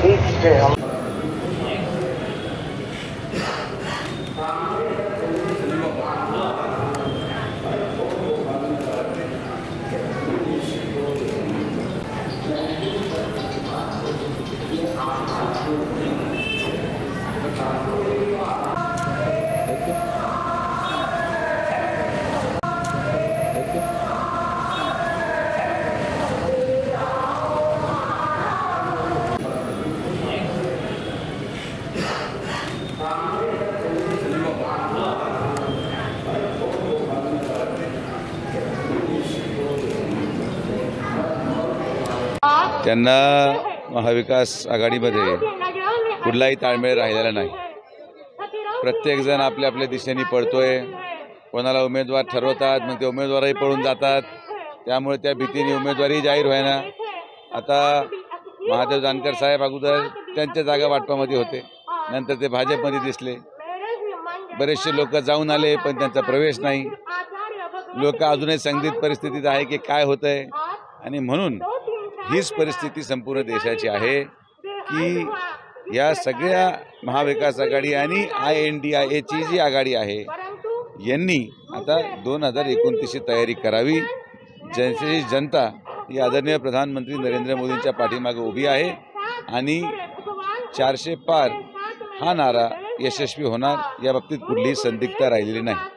Beach से हम त्यांना महाविकास आघाडीमध्ये कुठलाही ताळमेळ राहिलेला नाही। प्रत्येकजण आपल्या आपल्या दिशेने पळतोय, कोणाला उमेदवार ठरवतात, मग ते उमेदवारही पळून जातात, त्यामुळे त्या भीतीने उमेदवारी जाहीर व्हायना। आता महादेव जानकर साहेब अगोदर त्यांच्या जागा वाटपामध्ये होते, नंतर ते भाजपमध्ये दिसले, बरेचसे लोक जाऊन आले पण त्यांचा प्रवेश नाही। लोक अजूनही संदिग्ध परिस्थितीत आहे की काय होतंय, आणि म्हणून हीच परिस्थिती संपूर्ण देशाची आहे की या सगळ्या महाविकास आघाडी आणि INDIA ची जी आघाडी आहे यांनी आता 2029ची तयारी करावी। जनतेची जनता ही आदरणीय प्रधानमंत्री नरेंद्र मोदींच्या पाठीमागे उभी आहे आणि 400 पार हा नारा यशस्वी होणार, या बाबतीत कुठलीही संदिग्धता राहिलेली नाही।